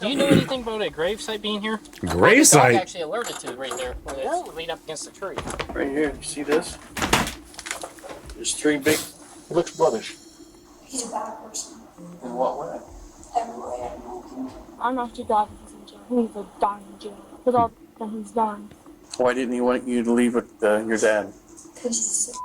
Do you know anything about a gravesite being here? Gravesite? The dog actually alerted to right there, where it's leaned up against the tree. Right here, you see this? There's three big. It looks bloodish. He's a bad person. In what way? Every way I know him. I'm not too glad he's in jail. He needs to die in jail. Because all that he's done. Why didn't he want you to leave with your dad? Because he's sick.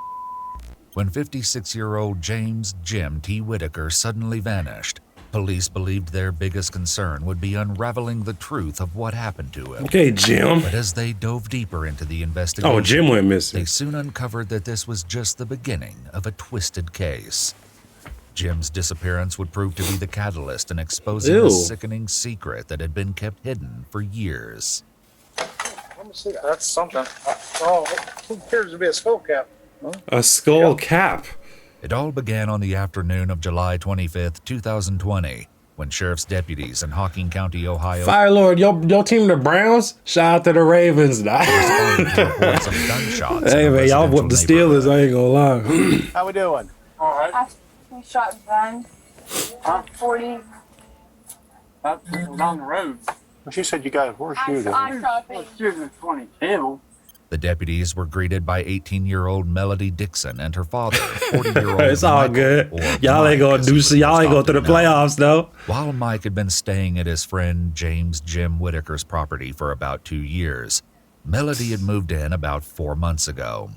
When 56-year-old James Jim T. Whitaker suddenly vanished, police believed their biggest concern would be unraveling the truth of what happened to him. Okay, Jim. But as they dove deeper into the investigation, Oh, Jim went missing. they soon uncovered that this was just the beginning of a twisted case. Jim's disappearance would prove to be the catalyst in exposing Ew. a sickening secret that had been kept hidden for years. Let me see. That's something. Oh, it appears to be a skull cap. A skull cap. It all began on the afternoon of July 25th, 2020, when sheriff's deputies in Hocking County, Ohio, Fire Lord, your team the Browns? Shout out to the Ravens. responded to reports of gunshots. Hey in a man, y'all whooped the residential Steelers, I ain't gonna lie. How we doing? All right. We shot Ben. 40. That's down the road. Well, she said you got a horseshoe. I shot Ben. Shooting at 22. The deputies were greeted by 18-year-old Melody Dixon and her father, 40-year-old It's all Michael, good. or Y'all ain't Mike, gonna as do he so. was Y'all ain't most go to the often known. playoffs though. While Mike had been staying at his friend James Jim Whitaker's property for about 2 years, Melody had moved in about 4 months ago.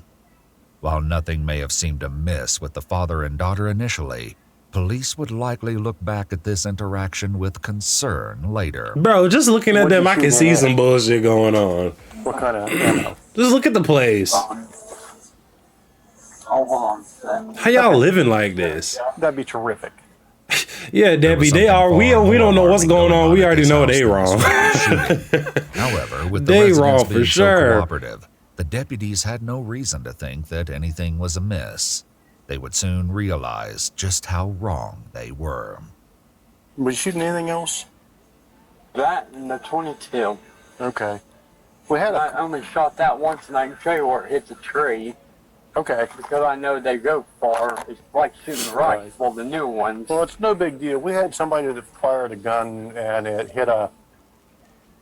While nothing may have seemed amiss with the father and daughter initially, police would likely look back at this interaction with concern later. Bro, just looking at What them, you I can shooting see at? some bullshit going on. What kind of ammo? Just look at the place. Oh, hold on. How y'all living like this? That'd be terrific. Yeah, There Debbie, was they something are. We far don't know more what's going on. alarming We at already this know house they than wrong. this shooting. However, with the They residents wrong for being sure. so cooperative, the deputies had no reason to think that anything was amiss. They would soon realize just how wrong they were. Was you shooting anything else? That and the 22. Okay. We had I a. only shot that once, and I can show you where it hits a tree Okay. because I know they go far. It's like shooting rifles. Right. Well, the new ones. Well, it's no big deal. We had somebody that fired a gun and it hit a.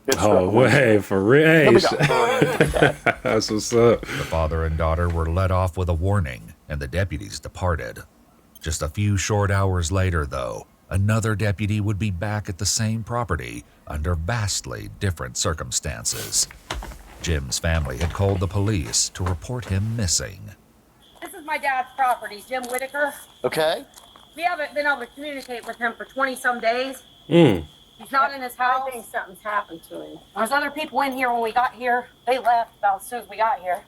It struck Oh, a window. hey, for real. Hey, Nobody got burned. that's what's up. The father and daughter were let off with a warning, and the deputies departed. Just a few short hours later, though, another deputy would be back at the same property under vastly different circumstances. Jim's family had called the police to report him missing. This is my dad's property, Jim Whitaker. Okay. We haven't been able to communicate with him for 20-some days. Mm. He's not in his house. I think something's happened to him. There's other people in here when we got here. They left about as soon as we got here.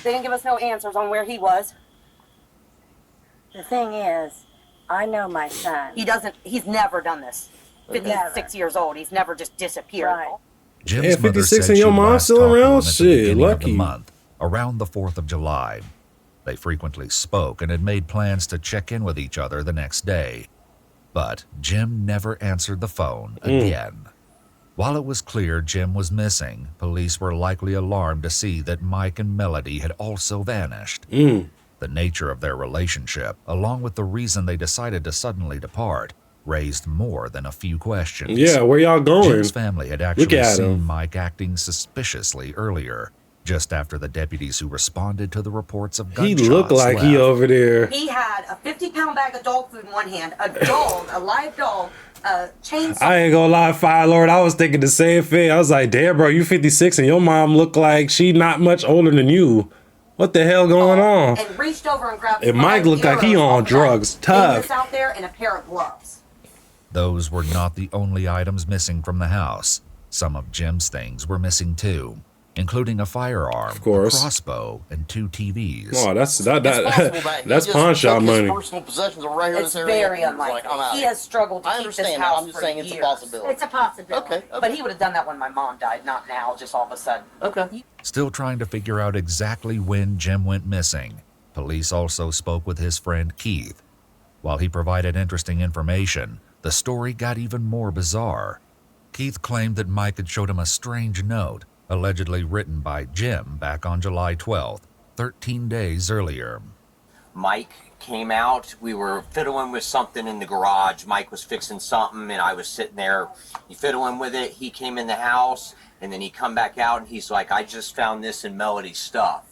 They didn't give us no answers on where he was. The thing is, I know my son. He's never done this. 56 Never. years old. He's never just disappeared. Right. Jim's Yeah, mother 56 said and your she'd mom last still talked to around? him at the Shit, beginning of lucky. the month, around the 4th of July. They frequently spoke and had made plans to check in with each other the next day. But Jim never answered the phone again. While it was clear Jim was missing, police were likely alarmed to see that Mike and Melody had also vanished. The nature of their relationship, along with the reason they decided to suddenly depart, raised more than a few questions. Yeah, where y'all going? Jim's family had actually at seen him. Mike acting suspiciously earlier, just after the deputies who responded to the reports of He gunshots looked like he left. over there. He had a 50-pound bag of dog food in one hand, a dog, a live dog, a chainsaw. I ain't gonna lie, Fire Lord. I was thinking the same thing. I was like, damn, bro, you 56 and your mom look like she not much older than you. What the hell going on? And reached over and grabbed. And Mike looked like he on drugs. Tough. Out there in a pair of gloves. Those were not the only items missing from the house. Some of Jim's things were missing too, including a firearm, Of course. a crossbow, and 2 TVs. Oh, that's It's possible that he that's just pawn shop took his money. personal possessions are right here in It's this area. very He was unlikely. like, I'm out. He has struggled to I keep this understand that. house I'm just for saying it's a years. possibility. It's a possibility. Okay. But he would have done that when my mom died, not now, just all of a sudden. Okay. Still trying to figure out exactly when Jim went missing, police also spoke with his friend Keith. While he provided interesting information, the story got even more bizarre. Keith claimed that Mike had showed him a strange note, allegedly written by Jim back on July 12th, 13 days earlier. Mike came out. We were fiddling with something in the garage. Mike was fixing something, and I was sitting there fiddling with it. He came in the house, and then he come back out, and he's like, I just found this in Melody's stuff.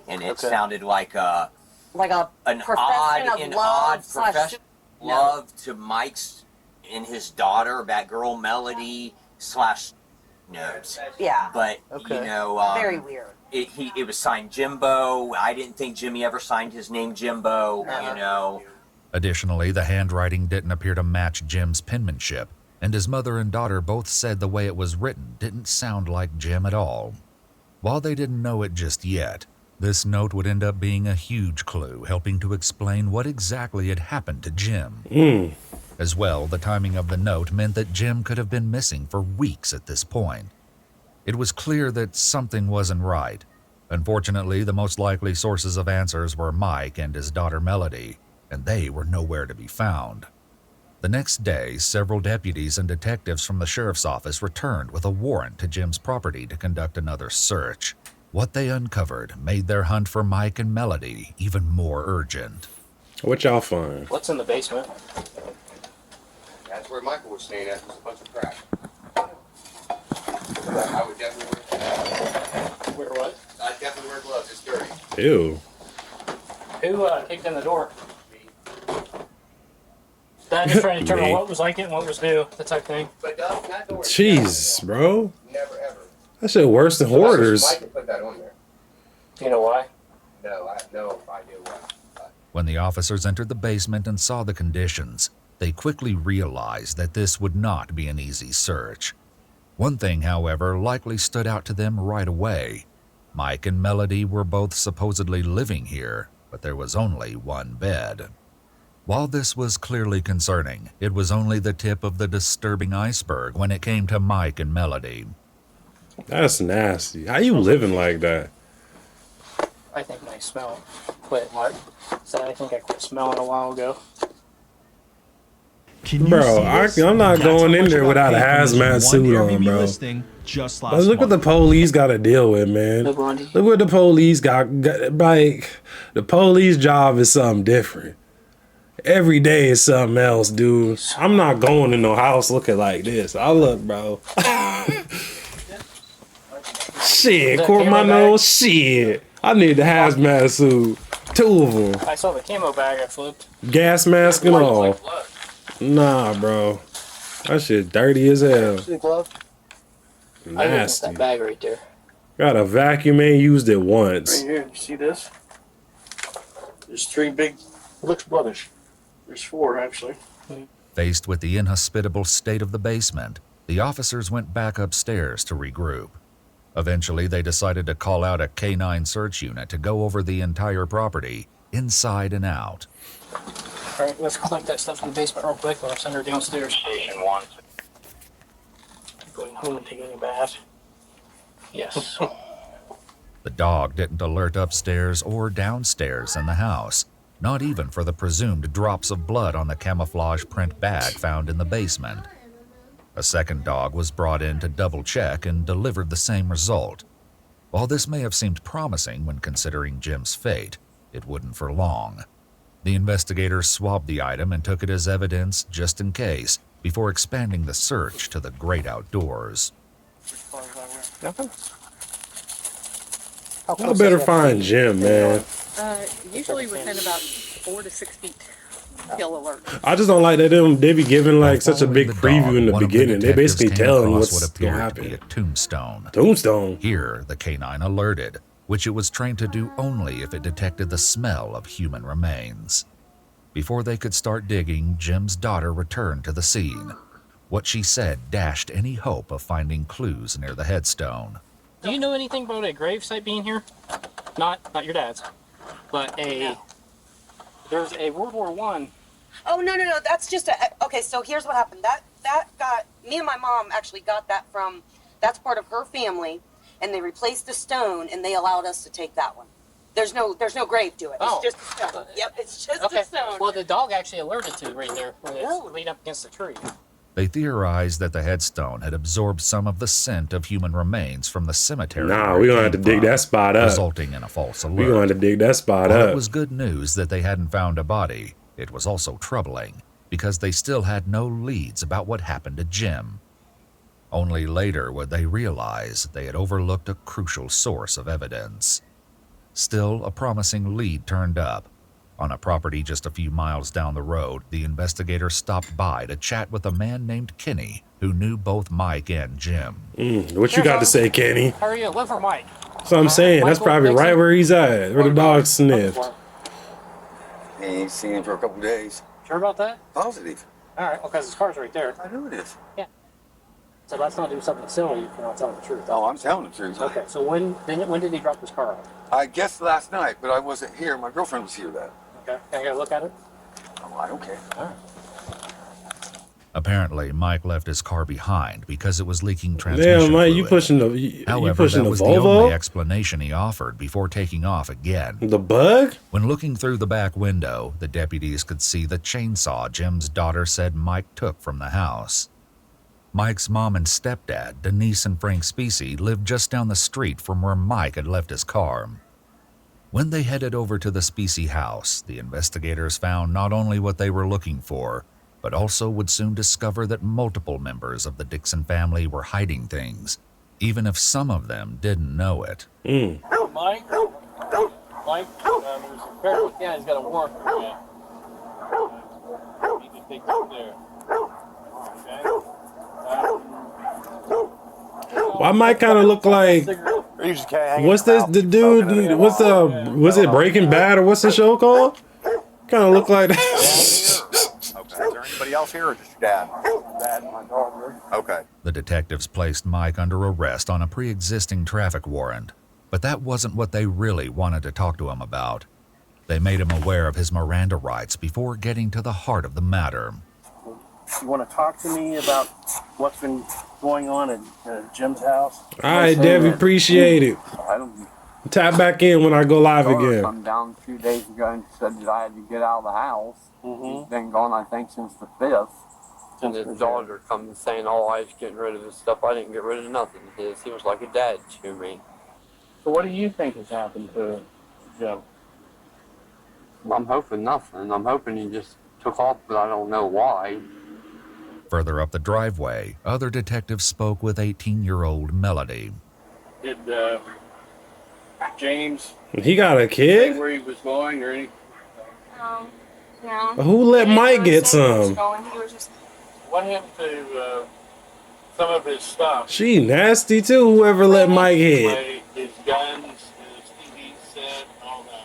And it sounded like an odd profession of love to Mike's and his daughter, that girl Melody / notes. Yeah. But, you know... very weird. It was signed Jimbo. I didn't think Jimmy ever signed his name Jimbo, you know. Additionally, the handwriting didn't appear to match Jim's penmanship, and his mother and daughter both said the way it was written didn't sound like Jim at all. While they didn't know it just yet, this note would end up being a huge clue, helping to explain what exactly had happened to Jim. As well, the timing of the note meant that Jim could have been missing for weeks at this point. It was clear that something wasn't right. Unfortunately, the most likely sources of answers were Mike and his daughter Melody, and they were nowhere to be found. The next day, several deputies and detectives from the sheriff's office returned with a warrant to Jim's property to conduct another search. What they uncovered made their hunt for Mike and Melody even more urgent. What y'all find? What's in the basement? That's where Michael was staying at. There's a bunch of crap. I would definitely Wear what? I'd definitely wear gloves. It's dirty. Ew. Who kicked in the door? That just trying to determine what was like it and what was new, that type of thing. But that door. Jeez, bro. Never ever. That shit worse than hoarders. Mike put that on there. Do you know why? No, I have no idea why. When the officers entered the basement and saw the conditions, they quickly realized that this would not be an easy search. One thing, however, likely stood out to them right away. Mike and Melody were both supposedly living here, but there was only one bed. While this was clearly concerning, it was only the tip of the disturbing iceberg when it came to Mike and Melody. That's nasty. How you living like that? I think my smell quit. What? So I think I quit smelling a while ago. Bro, I'm not going in there without a hazmat suit on, bro. But look what the police got to deal with, man. Look what the police got. Like, the police job is something different. Every day is something else, dude. I'm not going to no house looking like this. I look, bro. Shit, court my nose. Shit. I need the hazmat suit. 2 of them. I saw the camo bag I flipped. Gas mask and all. Nah, bro. That shit dirty as hell. Nasty. That bag right there. Got a vacuum, ain't used it once. Right here, you see this? There's 3 big, looks bloodish. There's 4 actually. Faced with the inhospitable state of the basement, the officers went back upstairs to regroup. Eventually, they decided to call out a K9 search unit to go over the entire property, inside and out. All right, let's collect that stuff in the basement real quick while I send her downstairs. Station 1. Going home and taking a bath. Yes. The dog didn't alert upstairs or downstairs in the house, not even for the presumed drops of blood on the camouflage print bag found in the basement. A second dog was brought in to double-check and delivered the same result. While this may have seemed promising when considering Jim's fate, it wouldn't for long. The investigators swabbed the item and took it as evidence just in case, before expanding the search to the great outdoors. Nothing? I better find Jim, man. Usually within about 4 to 6 feet. He'll alert. I just don't like that they be giving like such a big preview in the beginning. They basically telling what's going to happen. A tombstone. Tombstone. Here, the canine alerted, which it was trained to do only if it detected the smell of human remains. Before they could start digging, Jim's daughter returned to the scene. What she said dashed any hope of finding clues near the headstone. Do you know anything about a gravesite being here? Not your dad's, but there's a World War I. Oh, no. That's just okay, so here's what happened. That got, me and my mom actually got that from, that's part of her family, and they replaced the stone, and they allowed us to take that one. There's no grave to it. It's just a stone. Yep, it's just a stone. Well, the dog actually alerted to it right there, where it's leaned up against the tree. They theorized that the headstone had absorbed some of the scent of human remains from the cemetery. Nah, we're gonna have to dig that spot up. Resulting in a false alert. We're gonna have to dig that spot While up. it was good news that they hadn't found a body, it was also troubling because they still had no leads about what happened to Jim. Only later would they realize they had overlooked a crucial source of evidence. Still, a promising lead turned up. On a property just a few miles down the road, the investigator stopped by to chat with a man named Kenny, who knew both Mike and Jim. What you got to say, Kenny? How are you? Live for Mike. That's what I'm saying. That's probably right where he's at, where the dog sniffed. He ain't seen him for a couple days. Sure about that? Positive. All right. Well, because his car's right there. I know it is. Yeah. So let's not do something silly if you're not telling the truth. Oh, I'm telling the truth. Okay. So when did he drop his car off? I guess last night, but I wasn't here. My girlfriend was here then. Okay. Can I get a look at it? Oh, I don't care. All right. Apparently, Mike left his car behind because it was leaking transmission Damn, Mike, fluid. you pushing the However, that was the Volvo? only explanation he offered before taking off again. The bug? When looking through the back window, the deputies could see the chainsaw Jim's daughter said Mike took from the house. Mike's mom and stepdad, Denise and Frank Specie, lived just down the street from where Mike had left his car. When they headed over to the Specie house, the investigators found not only what they were looking for, but also would soon discover that multiple members of the Dixon family were hiding things, even if some of them didn't know it. Mike? Mike? There's a bear. Yeah, he's got a warrant for you. You can take that there. Why Mike kind of look like? What's this? The dude? What's the? Was it Breaking Bad or what's the show called? Kind of look like that. Okay. Is there anybody else here or just your dad? Dad and my daughter. Okay. The detectives placed Mike under arrest on a pre-existing traffic warrant, but that wasn't what they really wanted to talk to him about. They made him aware of his Miranda rights before getting to the heart of the matter. You want to talk to me about what's been going on at Jim's house? All right, Dev, appreciate it. I don't. Tap back in when I go live again. Come down a few days ago and said that I had to get out of the house. He's been gone, I think, since the 5th. And his daughter come saying, "Oh, I was getting rid of his stuff. I didn't get rid of nothing of his. He was like a dad to me." So what do you think has happened to Jim? I'm hoping nothing. I'm hoping he just took off, but I don't know why. Further up the driveway, other detectives spoke with 18-year-old Melody. Did James He got a say kid? where he was going or anything? No. Who let Mike get some? What happened to some of his stuff? She nasty too, whoever let Mike hit. Like his guns, his TV set, all that.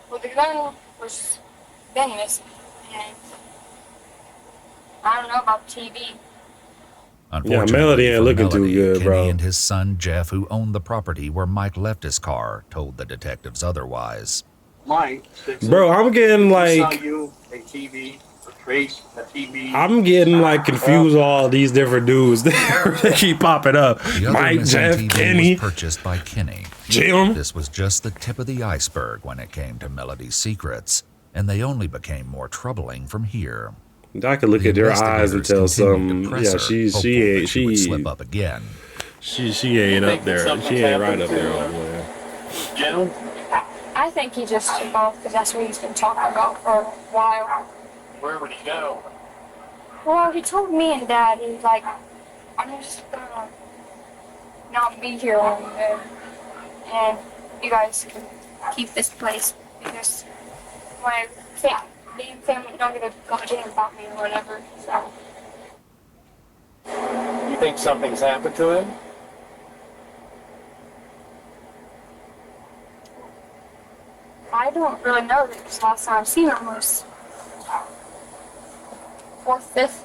Well, the gun was been missing, and I don't know about the TV. Unfortunately, Melody ain't for looking too Melody, good, Kenny bro. and his son Jeff, who owned the property where Mike left his car, told the detectives otherwise. Mike, Bro, I'm getting saw like, you a TV, a crate, a TV. I'm getting like confused with all these different dudes that keep popping up. The other Mike, missing Jeff, TV Kenny, was purchased by Kenny. Jim. This was just the tip of the iceberg when it came to Melody's secrets, and they only became more troubling from here. I could look The at their eyes and tell investigators continued some. to press Yeah, her, she hopeful that she would she slip up again. she ain't up there. She ain't right up there. Jim? I think he just took off because that's what he's been talking about for a while. Where would he go? Well, he told me and Dad, he's like, I'm just gonna not be here long there, and you guys can keep this place because my damn family not gonna go get about me or whatever. So You think something's happened to him? I don't really know because last time I seen him was 4th, 5th.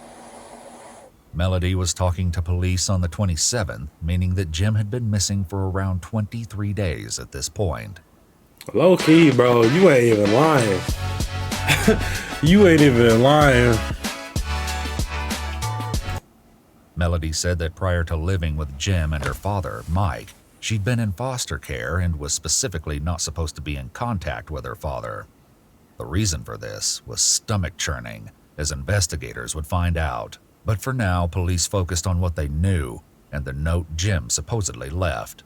Melody was talking to police on the 27th, meaning that Jim had been missing for around 23 days at this point. Low key, bro, you ain't even lying. You ain't even lying. Melody said that prior to living with Jim and her father, Mike, she'd been in foster care and was specifically not supposed to be in contact with her father. The reason for this was stomach churning, as investigators would find out. But for now, police focused on what they knew and the note Jim supposedly left.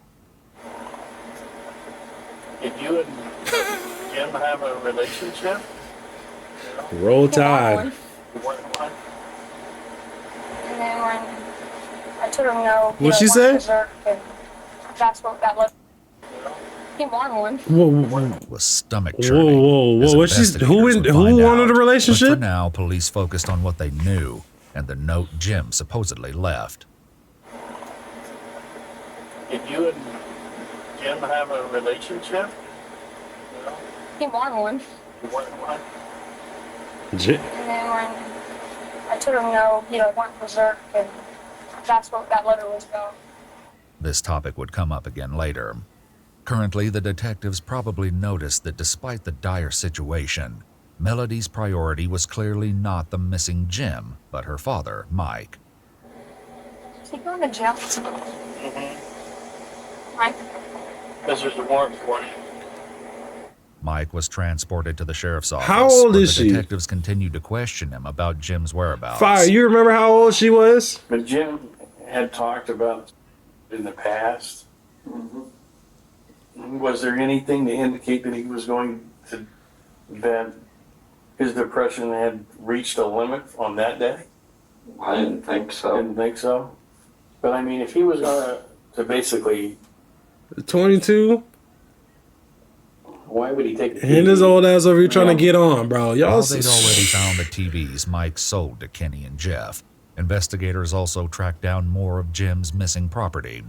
Did you and Jim have a relationship? Roll Tide. And then when I told him no, What'd she say? And that's what that looked. He wanted one. Whoa. Was stomach churning. Whoa. What she's who wanted a relationship? But for now, police focused on what they knew and the note Jim supposedly left. Did you and Jim have a relationship? He wanted one. You wanted one? And then when I told him no, went berserk, and that's what that letter was about. This topic would come up again later. Currently, the detectives probably noticed that despite the dire situation, Melody's priority was clearly not the missing Jim, but her father, Mike. Is he going to jail? Mike? Because there's a warrant for you. Mike was transported to the sheriff's office. How old is she? The detectives continued to question him about Jim's whereabouts. Fire, you remember how old she was? But Jim had talked about in the past. Was there anything to indicate that he was going to, that his depression had reached a limit on that day? I didn't think so. Didn't think so? But I mean, if he was going to basically, 22? why would he take the And his old ass over here trying to get on, bro. Y'all While they'd already found the TVs Mike sold to Kenny and Jeff, investigators also tracked down more of Jim's missing property.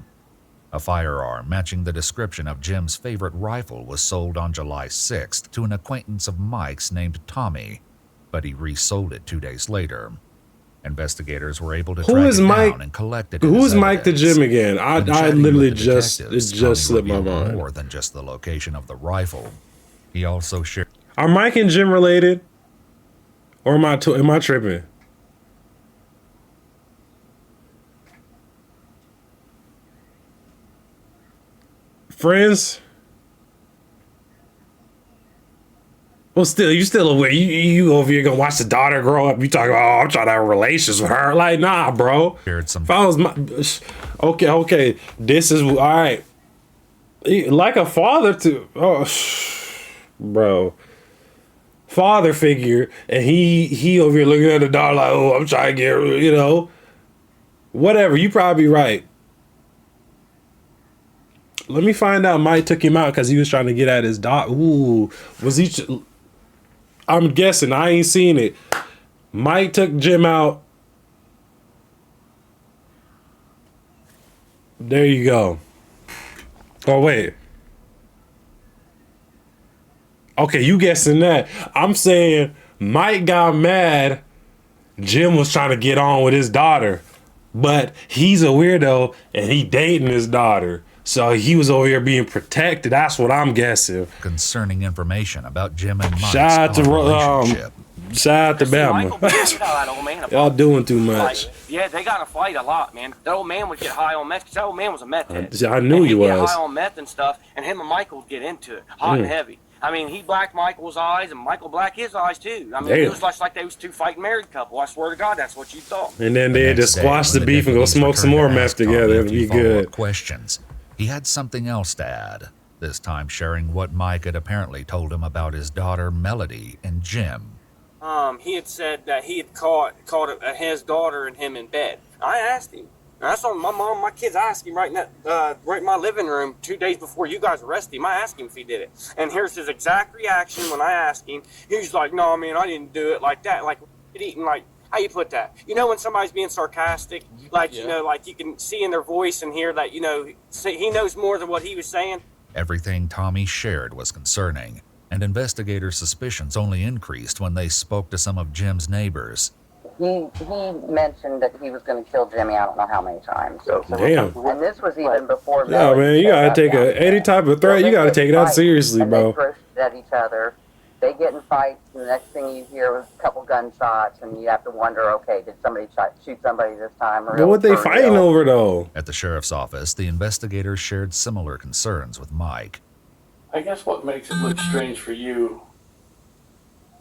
A firearm matching the description of Jim's favorite rifle was sold on July 6th to an acquaintance of Mike's named Tommy, but he resold it 2 days later. Investigators were able to track it down and collect it. Who is Mike the Jim again? I literally it just slipped my revealed mind. more than just the location of the rifle. He also shared. Are Mike and Jim related? Or am I tripping? Friends? Well, you still aware. You over here gonna watch the daughter grow up. You talking about, oh, I'm trying to have relations with her. Like, nah, bro. If I was okay. This is all right. Like a father to, bro. Father figure, and he over here looking at the daughter like, oh, I'm trying to get, whatever. You probably right. Let me find out. Mike took him out because he was trying to get at his daughter. Ooh, was he? I'm guessing. I ain't seen it. Mike took Jim out. There you go. Oh, wait. Okay, you guessing that. I'm saying Mike got mad. Jim was trying to get on with his daughter. But he's a weirdo and he dating his daughter. So he was over here being protected. That's what I'm guessing. Concerning information about Jim and Mike's Shout out to relationship. Bama. Y'all doing too much. Yeah, they got to fight a lot, man. That old man would get high on meth. 'Cause that old man was a meth head. I knew he He'd get was. high on meth and stuff, and him and Michael would get into it, hot and heavy. I mean, he blacked Michael's eyes, and Michael blacked his eyes too. I mean, Damn. it was like they was two fighting married couple. I swear to God, that's what you thought. And then they just squash the beef and go smoke some more meth together. It'll be good. Questions. He had something else to add, this time sharing what Mike had apparently told him about his daughter Melody and Jim. He had said that he had caught his daughter and him in bed. I asked him. I saw my kids asked him right in my living room 2 days before you guys arrested him. I asked him if he did it. And here's his exact reaction when I asked him. He's like, no, man, I didn't do it like that. Like, eating, like, how you put that? You know when somebody's being sarcastic? Like, like you can see in their voice and hear that, he knows more than what he was saying. Everything Tommy shared was concerning, and investigators' suspicions only increased when they spoke to some of Jim's neighbors. He mentioned that he was going to kill Jimmy. I don't know how many times. Damn. And this was even before. Yeah, man, you gotta take any type of threat. You gotta take it out seriously, bro. They pushed at each other. They get in fights, and the next thing you hear was a couple gunshots, and you have to wonder, okay, did somebody shoot somebody this time? But what they fighting over though? At the sheriff's office, the investigators shared similar concerns with Mike. I guess what makes it look strange for you,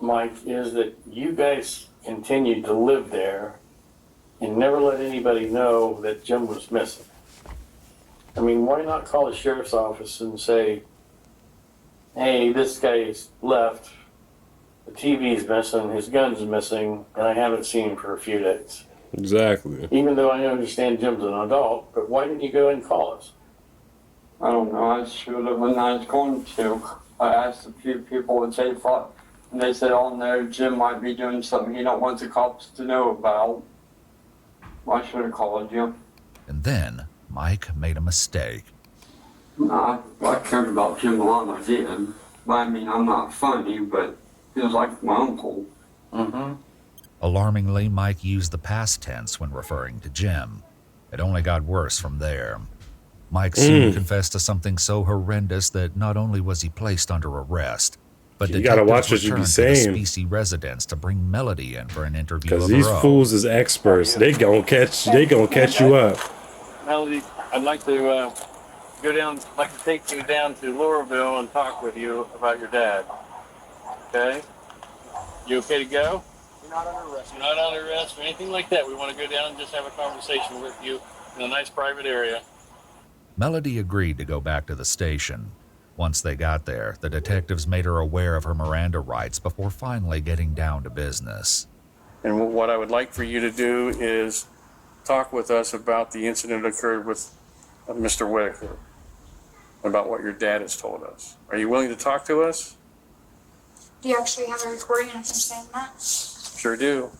Mike, is that you guys continued to live there and never let anybody know that Jim was missing. I mean, why not call the sheriff's office and say, hey, this guy's left, the TV's missing, his gun's missing, and I haven't seen him for a few days. Exactly. Even though I understand Jim's an adult, but why didn't you go and call us? I don't know. I should have when I was going to. I asked a few people what they thought, and they said, "Oh no, Jim might be doing something he don't want the cops to know about." I should have called you. And then Mike made a mistake. Nah, I cared about Jim a lot. I did. But I mean, I'm not funny, but he was like my uncle. Mm-hmm. Alarmingly, Mike used the past tense when referring to Jim. It only got worse from there. Mike soon confessed to something so horrendous that not only was he placed under arrest, but you gotta watch what detectives you be returned to the saying. Specie residence to bring Melody in for an interview Because of these her own. fools is experts. They gonna catch you up. Melody, I'd like to take you down to Laurelville and talk with you about your dad. Okay? You okay to go? You're not under arrest. You're not under arrest or anything like that. We want to go down and just have a conversation with you in a nice private area. Melody agreed to go back to the station. Once they got there, the detectives made her aware of her Miranda rights before finally getting down to business. And what I would like for you to do is talk with us about the incident that occurred with Mr. Whitaker, about what your dad has told us. Are you willing to talk to us? Do you actually have a recording of him saying that? Sure do.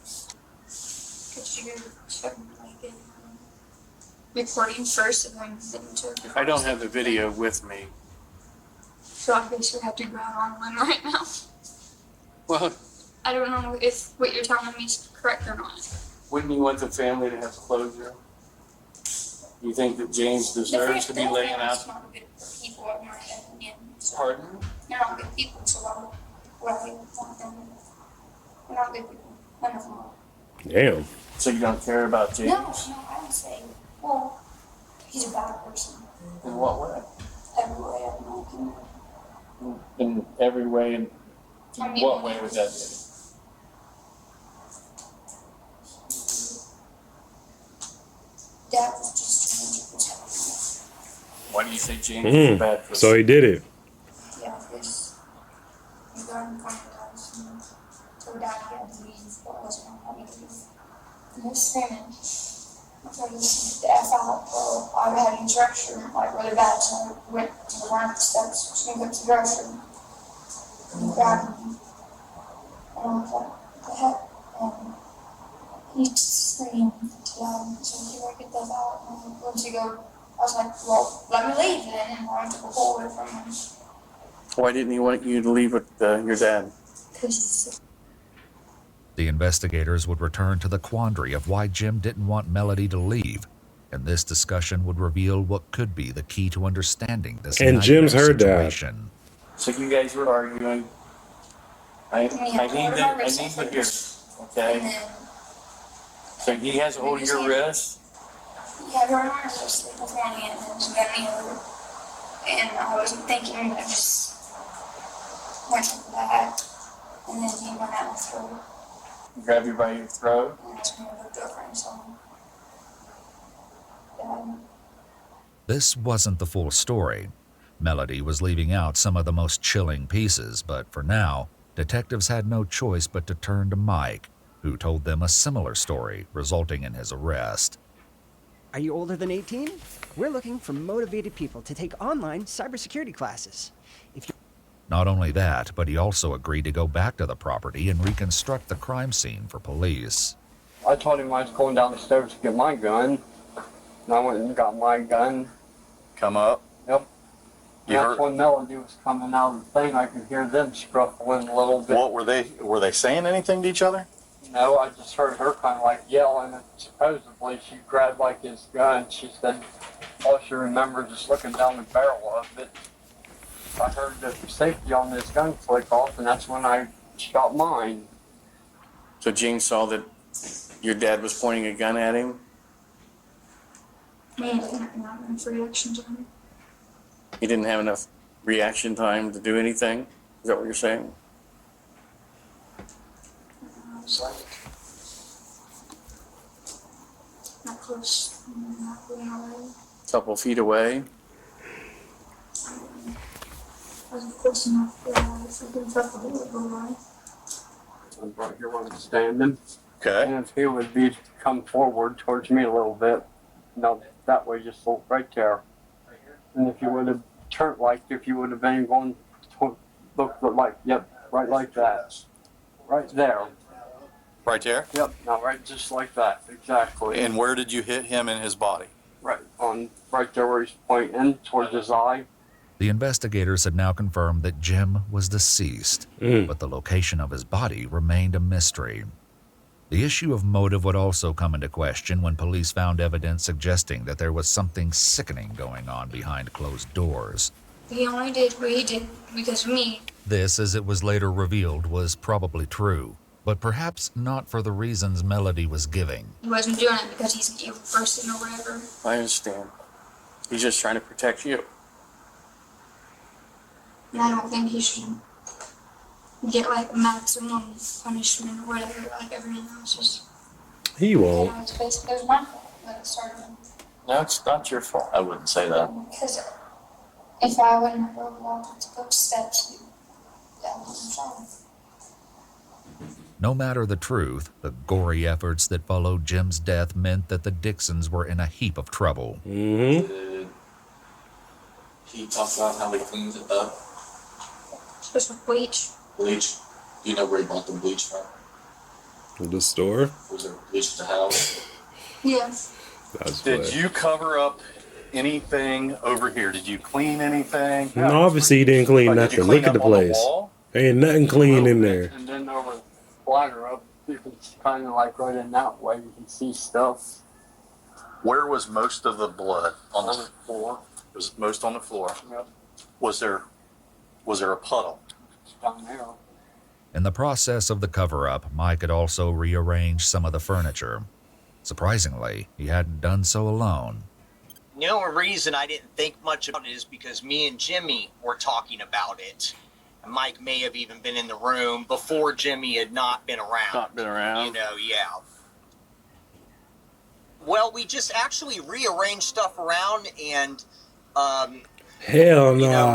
Could you check like a recording first and then listen to it? I don't have the video with me. So I basically have to grab on one right now. Well, I don't know if what you're telling me is correct or not. wouldn't you want the family to have closure? You think that James deserves to be laying out? Not good for people, in my opinion. So Pardon? they're not good people, so why would I want them? They're not good people. None of them are. Damn. So you don't care about James? No, I would say, well, he's a bad person. In what way? Every way, in my opinion. In every way. In I mean, what way would that be? Dad was just trying to protect me. Why do you say James is a bad person? So he did it. Yeah, because he got in front of us and told Dad he had to leave, but wasn't having to leave. And he was screaming. So he listened to the F out, well, I had a restroom, like really bad, so I went to the line of steps, just gonna go to the restroom. And he grabbed me. And I was like, what the heck? And he screamed loud, so he like, get that out. And once you go, I was like, well, let me leave then, and I took a pull away from him. Why didn't he want you to leave with your dad? Because The investigators would return to the quandary of why Jim didn't want Melody to leave, and this discussion would reveal what could be the key to understanding this And Jim's nightmare her dad. situation. So you guys were arguing. I need to hear it, okay? So he has a hold of your wrist? yeah, her arm was asleep with one hand and she got me over. And I wasn't thinking, I just went to the back, and then he went out my throat. Grab you by your throat? And that's when I looked over and saw him. Dad. This wasn't the full story. Melody was leaving out some of the most chilling pieces, but for now, detectives had no choice but to turn to Mike, who told them a similar story, resulting in his arrest. Are you older than 18? We're looking for motivated people to take online cybersecurity classes. If you Not only that, but he also agreed to go back to the property and reconstruct the crime scene for police. I told him I was going down the stairs to get my gun, and I went and got my gun. Come up. Yep. You That's heard- when Melody was coming out of the thing. I could hear them scruffling a little bit. What were they saying anything to each other? No, I just heard her kind of like yelling, and supposedly she grabbed like his gun. She said all she remembered just looking down the barrel of it. I heard the safety on this gun click off, and that's when I shot mine. So James saw that your dad was pointing a gun at him? Man, I didn't have enough reaction time. He didn't have enough reaction time to do anything? Is that what you're saying? I was like, not close. I'm not going already. Couple feet away. I wasn't close enough for him to go by. I'm right here where I'm standing. Okay. And if he would be come forward towards me a little bit, no, that way, just right there. And if you would have turned like if you would have been going to look like, yep, right like that. Right there. Right there? Yep, now right just like that, exactly. And where did you hit him in his body? Right there where he's pointing towards his eye. The investigators had now confirmed that Jim was deceased, but the location of his body remained a mystery. The issue of motive would also come into question when police found evidence suggesting that there was something sickening going on behind closed doors. He only did what he did because of me. This, as it was later revealed, was probably true, but perhaps not for the reasons Melody was giving. He wasn't doing it because he's an evil person or whatever. I understand. He's just trying to protect you. And I don't think he should get like maximum punishment or whatever, like everyone else is. He won't. You know, it's basically, it was my fault that it started. No, it's not your fault. I wouldn't say that. Because if I wouldn't have walked those steps, that wasn't wrong. No matter the truth, the gory efforts that followed Jim's death meant that the Dixons were in a heap of trouble. Did he talk about how he cleaned it up? Just with bleach. Bleach? Do you know where he bought the bleach from? The store? Was there bleach at the house? Yeah. Did you cover up anything over here? Did you clean anything? No, obviously he didn't clean Did you nothing. clean Look at the up on the place. wall? Ain't nothing clean in there. And then over bladder up, you can kind of like right in that way, you can see stuff. Where was most of the blood? On the floor. It was most on the floor. Yep. Was there a puddle? Down there. In the process of the cover-up, Mike had also rearranged some of the furniture. Surprisingly, he hadn't done so alone. The only reason I didn't think much about it is because me and Jimmy were talking about it. And Mike may have even been in the room before Jimmy had not been around. Not been around. You know, yeah. Well, we just actually rearranged stuff around and, Hell no.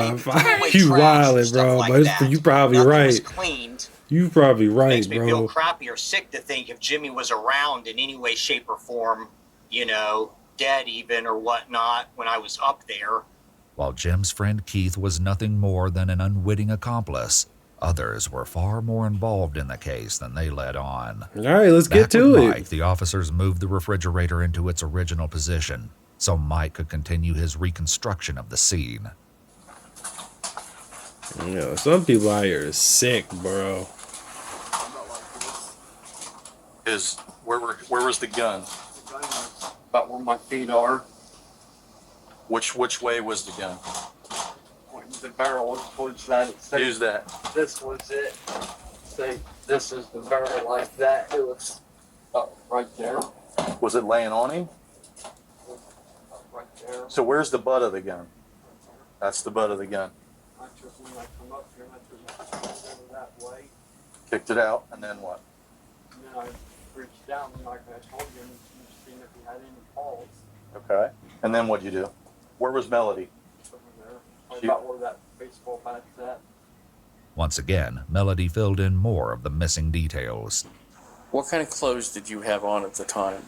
You wildin', bro. like But that. you probably Nothing right. was cleaned. You probably right, Makes me feel bro. crappy or sick to think if Jimmy was around in any way, shape, or form, you know, dead even or whatnot when I was up there. While Jim's friend Keith was nothing more than an unwitting accomplice, others were far more involved in the case than they let on. All right, let's get Back to with it. Mike, the officers moved the refrigerator into its original position so Mike could continue his reconstruction of the scene. Yeah, some people out here are sick, bro. Where was the gun? About where my feet are. Which way was the gun? Pointing the barrel towards that. Use that. This was it. Say, this is the barrel like that. It was up right there. Was it laying on him? Up right there. So where's the butt of the gun? That's the butt of the gun. I took when I come up here, I took it that way. Kicked it out, and then what? And then I reached down and like I told you, and seeing if he had any balls Okay. And then what'd you do? Where was Melody? over there. About where that baseball bat's at. Once again, Melody filled in more of the missing details. What kind of clothes did you have on at the time?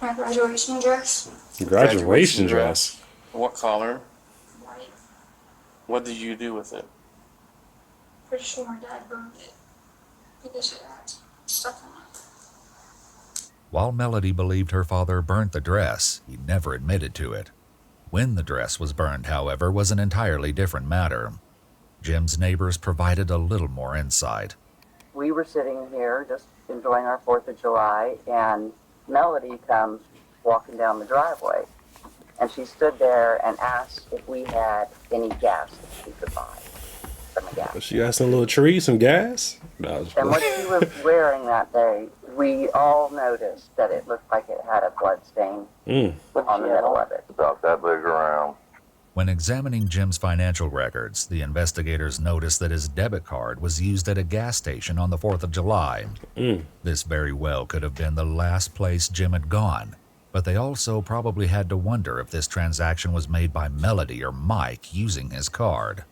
My graduation dress. Graduation dress. What color? White. What did you do with it? Pretty sure my dad burned it because it had stuff in it. While Melody believed her father burnt the dress, he never admitted to it. When the dress was burned, however, was an entirely different matter. Jim's neighbors provided a little more insight. We were sitting here just enjoying our 4th of July, and Melody comes walking down the driveway. And she stood there and asked if we had any gas that she could buy from a gas. She got some little tree, some gas. No, I was And what she was wearing that day, we all noticed that it looked like it had a blood stain on the middle of it. About that big around. When examining Jim's financial records, the investigators noticed that his debit card was used at a gas station on the 4th of July. This very well could have been the last place Jim had gone, but they also probably had to wonder if this transaction was made by Melody or Mike using his card.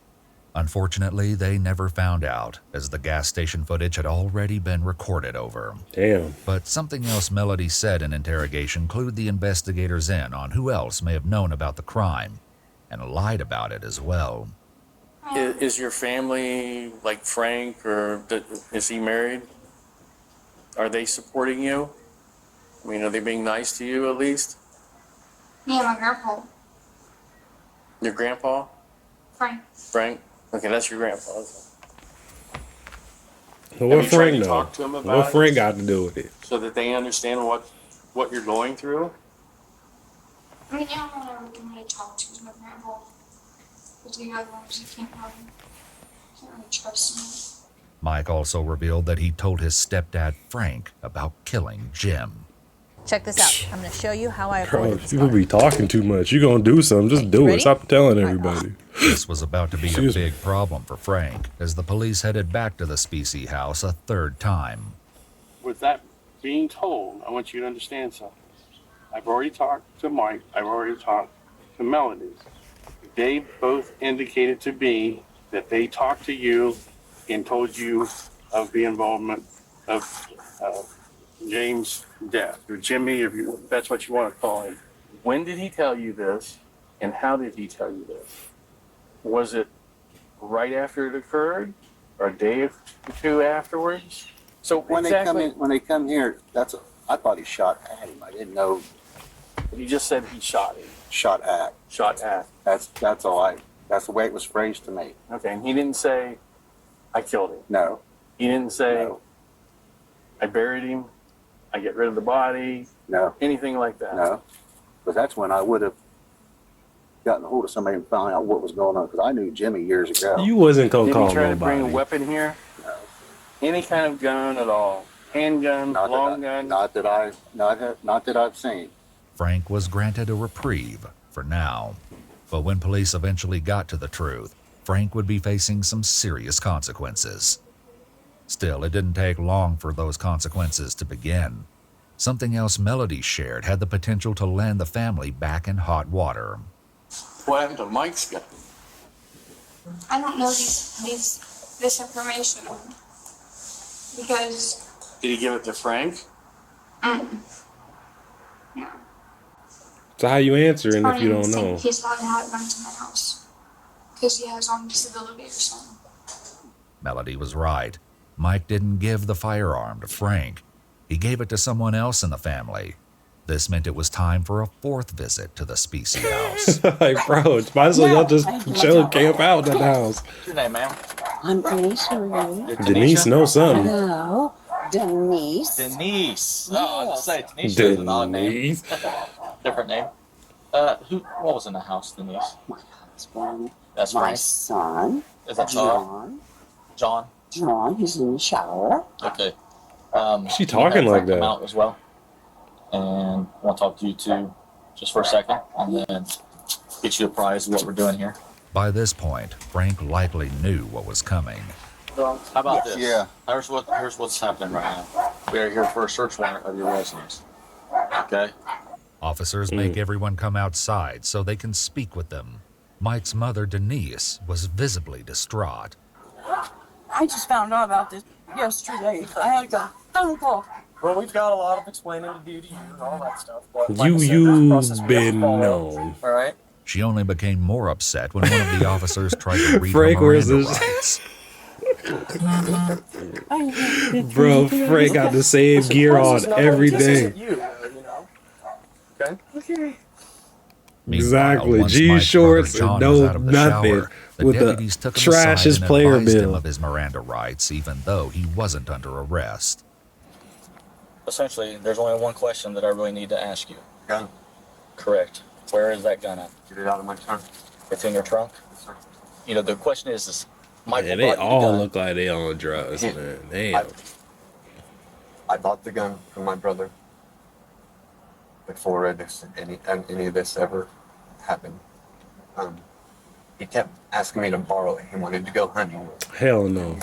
Unfortunately, they never found out, as the gas station footage had already been recorded over. Damn. But something else Melody said in interrogation clued the investigators in on who else may have known about the crime, and lied about it as well. Is your family like Frank, or is he married? Are they supporting you? I mean, are they being nice to you at least? Yeah, my grandpa, Your grandpa? Frank. Frank? Okay, that's your grandpa. What Have you tried Frank to know? talk to him about What it? Frank got to do with it? So that they understand what you're going through? I mean, yeah, I'm not really talk to is my grandpa. But the other ones, you can't really trust him. Mike also revealed that he told his stepdad, Frank, about killing Jim. Check this out. I'm going to show you how I Bro, avoided this. people be talking too much. You gonna do something, just do it. ready? Stop telling everybody. This was about to be a Excuse me. big problem for Frank, as the police headed back to the Specie house a third time. With that being told, I want you to understand something. I've already talked to Mike. I've already talked to Melody. They both indicated to me that they talked to you and told you of the involvement of James' death, or Jimmy, if that's what you want to call him. When did he tell you this, and how did he tell you this? Was it right after it occurred, or a day or two afterwards? So When they come here, I thought he shot at him. I didn't know. You just said he shot him. Shot at. Shot at. That's all that's the way it was phrased to me. Okay, and he didn't say, I killed him. No. He didn't say, No. I buried him, I get rid of the body, No. anything like that. No. But that's when I would have gotten a hold of somebody and found out what was going on, because I knew Jimmy years ago. You wasn't gonna Did call he try nobody. to bring a weapon here? No. Any kind of gun at all? Handgun, long gun? Not that I've seen. Frank was granted a reprieve for now. But when police eventually got to the truth, Frank would be facing some serious consequences. Still, it didn't take long for those consequences to begin. Something else Melody shared had the potential to land the family back in hot water. What happened to Mike's gun? I don't know this information because. Did he give it to Frank? No. So how you answering if you don't Think know? he's allowed to have a gun to my house because he has on disability or something. Melody was right. Mike didn't give the firearm to Frank. He gave it to someone else in the family. This meant it was time for a fourth visit to the Specie house. Like, bro, it's might as well y'all just chill and camp out at the house. What's your name, ma'am? I'm Denise. Who are you? Denise knows something. Hello, Denise. Denise. Oh, I was going to say, Denise is an odd name. Denise. Different name. What was in the house, Denise? My husband. That's my Frank. son. Is that John? John? John, he's in the shower. Okay. She talking like that. Come out as well. And I want to talk to you two just for a second, and then get you apprised of what we're doing here. By this point, Frank likely knew what was coming. How about this? Yeah. Here's what's happening right now. We are here for a search warrant of your residence. Okay? Officers make everyone come outside so they can speak with them. Mike's mother, Denise, was visibly distraught. I just found out about this yesterday. I had a phone call. Well, we've got a lot of explaining to do to you and all that stuff. But You've been known. All right? She only became more upset when one of the officers tried to read Frank, her where's Miranda this? rights. Bro, Frank got the same gear on every day. Okay? Okay. Exactly. Once G Mike's shorts brother and John was no out of the nothing shower, the with deputies the took him trash aside as and player advised him bill. of his Miranda rights, even though he wasn't under arrest. Essentially, there's only one question that I really need to ask you. Gun. Correct. Where is that gun at? Get it out of my trunk. It's in your trunk? Yes, sir. You know, the question is Michael Yeah, they brought you the all gun. look like they on drugs, man. Damn. I bought the gun from my brother before any of this ever happened. He kept asking me to borrow it. He wanted to go hunting. Hell no.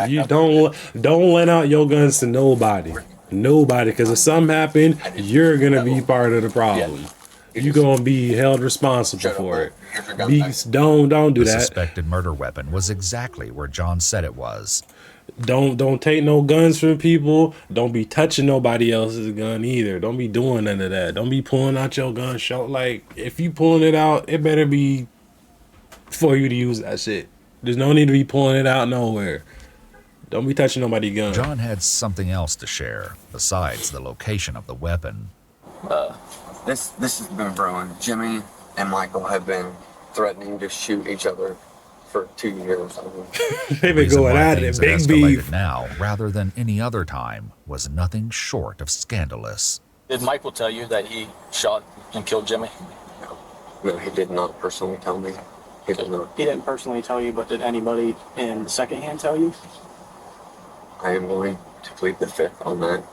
You don't lend out your guns to nobody. Nobody, because if something happened, you're gonna be part of the problem. You're gonna be held responsible for it. Don't do The that. suspected murder weapon was exactly where John said it was. Don't take no guns from people. Don't be touching nobody else's gun either. Don't be doing none of that. Don't be pulling out your gun. Like, if you pulling it out, it better be for you to use that shit. There's no need to be pulling it out nowhere. Don't be touching nobody's gun. John had something else to share besides the location of the weapon. This has been brewing. Jimmy and Michael have been threatening to shoot each other for 2 years. They've been going at it. Big beef. Now, rather than any other time, was nothing short of scandalous. Did Michael tell you that he shot and killed Jimmy? No, he did not personally tell me. He did not. He didn't personally tell you, but did anybody in secondhand tell you? I am going to plead the fifth on that.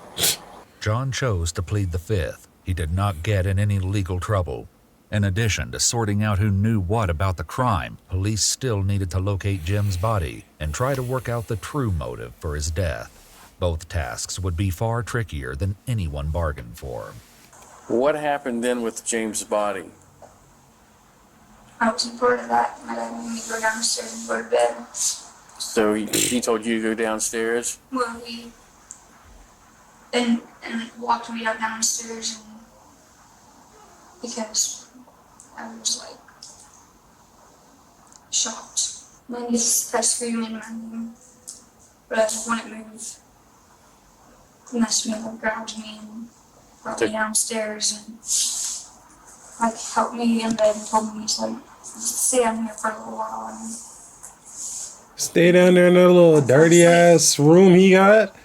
John chose to plead the fifth. He did not get in any legal trouble. In addition to sorting out who knew what about the crime, police still needed to locate Jim's body and try to work out the true motive for his death. Both tasks would be far trickier than anyone bargained for. What happened then with James' body? I wasn't part of that. My dad made me go downstairs and go to bed. So he told you to go downstairs? Well, and walked me up downstairs, and because I was like shocked. And he kept screaming in my room, but I wouldn't move. He messed me up, grabbed me, and brought me downstairs, and like helped me in bed and told me to like stay down here for a little while. And stay down there in that little dirty ass room he got.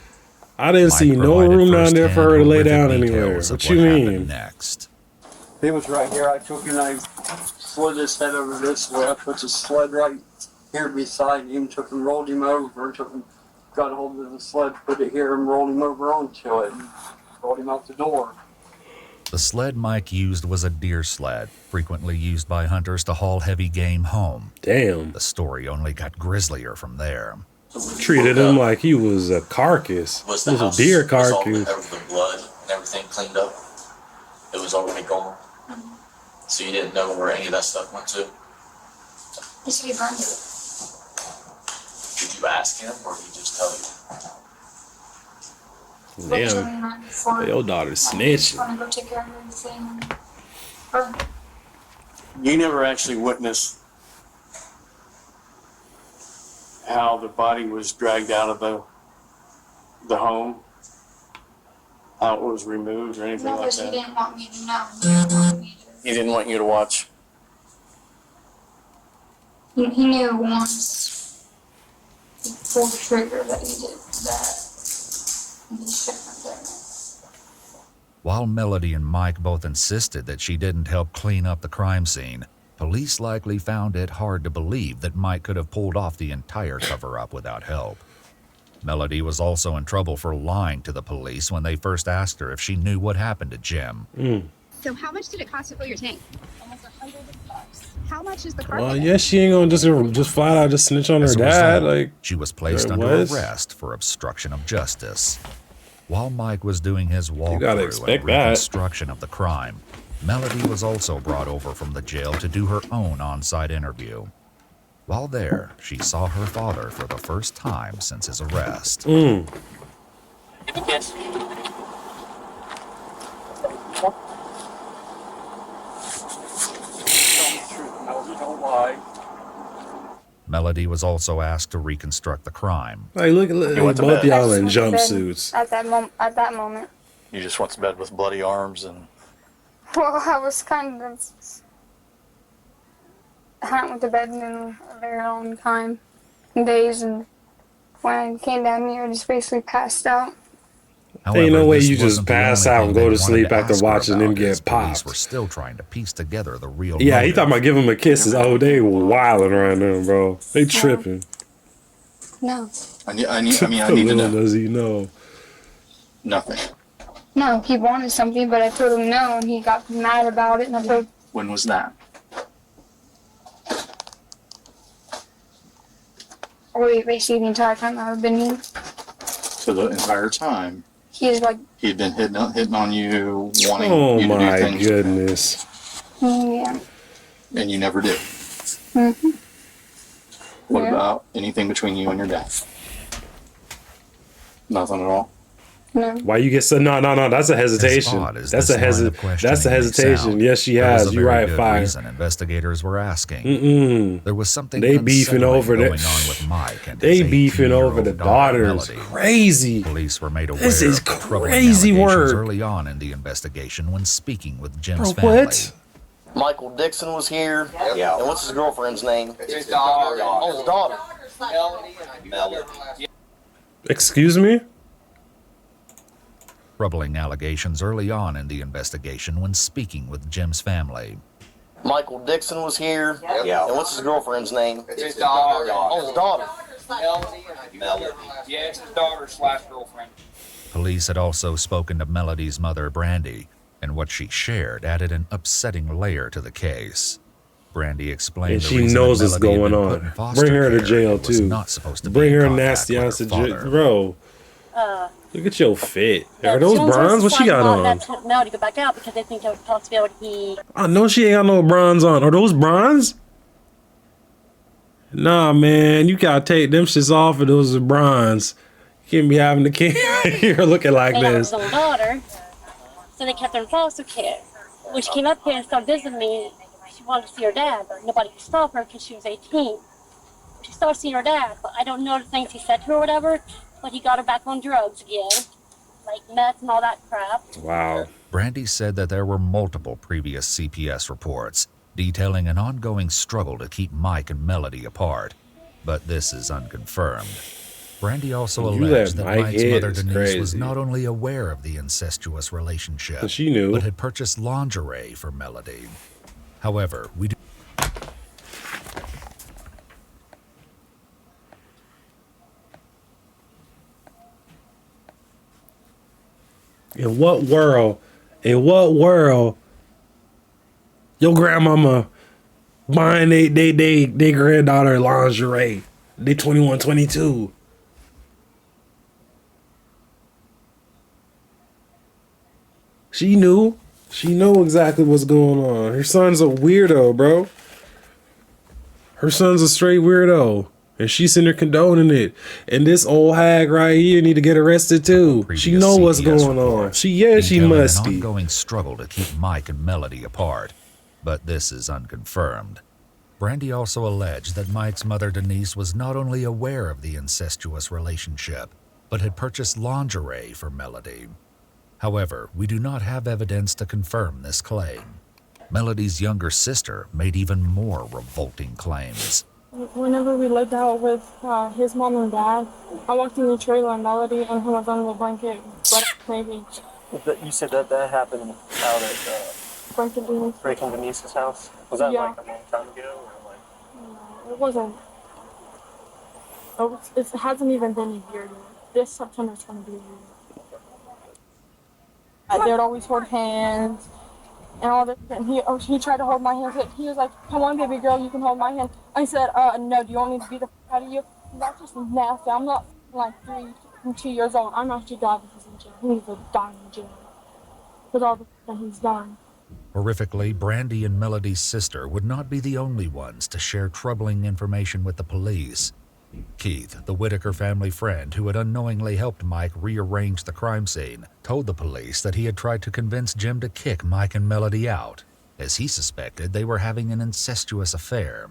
I didn't see no room down there for her to lay down anywhere. What you mean? Next. He was right here. I took and I slid his head over this way. I put the sled right here beside him, took and rolled him over, got a hold of the sled, put it here and rolled him over onto it, and rolled him out the door. The sled Mike used was a deer sled, frequently used by hunters to haul heavy game home. Damn. The story only got grislier from there. Treated him like he was a carcass. Was It the was a deer house, was carcass. all the blood and everything cleaned up? It was already gone. So you didn't know where any of that stuff went to? He said he burned it. Did you ask him or did he just tell you? Damn. Your daughter's snitching. Want to go take care of everything. Or, You never actually witnessed how the body was dragged out of the home, how it was removed or anything no, like because he that. didn't want me to know. He didn't want me He didn't want you to watch. to. He knew once he pulled the trigger that he did that. And he shouldn't have done it. While Melody and Mike both insisted that she didn't help clean up the crime scene, police likely found it hard to believe that Mike could have pulled off the entire cover-up without help. Melody was also in trouble for lying to the police when they first asked her if she knew what happened to Jim. So how much did it cost to fill your tank? Almost $100. How much is the carpet? Well, yeah, she ain't gonna just flat out just snitch on her As a dad. result, Like, she was placed there under was. arrest for obstruction of justice. While Mike was doing his gotta walkthrough expect and that. reconstruction of the crime, Melody was also brought over from the jail to do her own on-site interview. While there, she saw her father for the first time since his arrest. Yes. Don't lie. Melody was also asked to reconstruct the crime. Like, look, You went to both bed. y'all in I just went to bed jumpsuits. At that moment. You just went to bed with bloody arms and Well, I was kind of. I hadn't went to bed in a very long time, days, and when I came down here, I just basically passed out. Ain't no way this you just wasn't the pass only out thing and they go to wanted sleep after ask her watching them about, as get police popped. were still trying to piece together the real Yeah, he motive. talking about giving him a kisses. Oh, they wilding around them, bro. They tripping. No. I need to Little know does he know. nothing. No, he wanted something, but I told him no, and he got mad about it, and I told When was that? Or basically the entire time I've been here. So the entire time He's like, he'd been hitting on you, wanting Oh you to do my things, goodness. yeah. and you never did. Mm-hmm. What Yeah. about anything between you and your dad? Nothing at all. No. Why you get so no? That's a hesitation. As odd as That's this a line of questioning That's a may hesitation. sound, Yes, she there was has. a You very right, good fire. reason investigators were asking. Mm-mm. There was something They beefing unsettling over going that. on with Mike and They his beefing over 18-year-old the daughter, daughters. Melody. Crazy. Police were made aware This is of the troubling crazy allegations work. early on in the investigation when speaking with Jim's Bro, family. what? Michael Dixon was here. Yeah. And what's his girlfriend's name? His daughter. Oh, his daughter. Melody. Excuse me? Troubling allegations early on in the investigation when speaking with Jim's family. Michael Dixon was here. Yeah. And what's his girlfriend's name? His daughter. Oh, his daughter. Melody. Yeah, it's his daughter/girlfriend. Police had also spoken to Melody's mother, Brandy, and what she shared added an upsetting layer to the case. Brandy explained And the she reason knows that what's Melody had going been put in on. foster Bring her to care jail and was too. not supposed to Bring be in her contact nasty with ass her to jail, father. bro. Look at your fit. Are those Jones bronze? What she got on? That's Melody go back out because they think there's a possibility he. I know she ain't got no bronze on. Are those bronze? Nah, man, you gotta take them shits off if those are bronze. You can't be having the kid here looking like They have this. his own daughter, so they kept her in foster care. When she came up here and started visiting me, she wanted to see her dad, but nobody could stop her because she was 18. She started seeing her dad, but I don't know the things he said to her or whatever, but he got her back on drugs again, like meth and all that crap. Wow. Brandy said that there were multiple previous CPS reports detailing an ongoing struggle to keep Mike and Melody apart, but this is unconfirmed. Brandy also You let alleged that Mike Mike's hit mother is Denise was crazy. not only aware of the incestuous relationship, But she knew. but had purchased lingerie for Melody. However, we do In what world your grandmama buying they granddaughter lingerie? They 21, 22. She knew exactly what's going on. Her son's a weirdo, bro. Her son's a straight weirdo. And she's sitting there condoning it. And this old hag right here need to get arrested too. She know what's going on. She detailing must an be. ongoing struggle to keep Mike and Melody apart, but this is unconfirmed. Brandy also alleged that Mike's mother Denise was not only aware of the incestuous relationship, but had purchased lingerie for Melody. However, we do not have evidence to confirm this claim. Melody's younger sister made even more revolting claims. Whenever we lived out with his mom and dad, I walked in the trailer and Melody and he was under the blanket, but maybe You said that happened out at breaking Denise's house? Was that Yeah. like a long time ago? Or like... it wasn't. It hasn't even been a year yet. This September's going to be a year. They would always hold hands and all that. And he tried to hold my hand. He was like, "Come on, baby girl, you can hold my hand." I said, "No. Do you want me to beat the f out of you?" That's just nasty. I'm not like 2 years old. I'm actually glad that he's in jail. He needs to die in jail with all the that he's done. Horrifically, Brandy and Melody's sister would not be the only ones to share troubling information with the police. Keith, the Whitaker family friend who had unknowingly helped Mike rearrange the crime scene, told the police that he had tried to convince Jim to kick Mike and Melody out, as he suspected they were having an incestuous affair.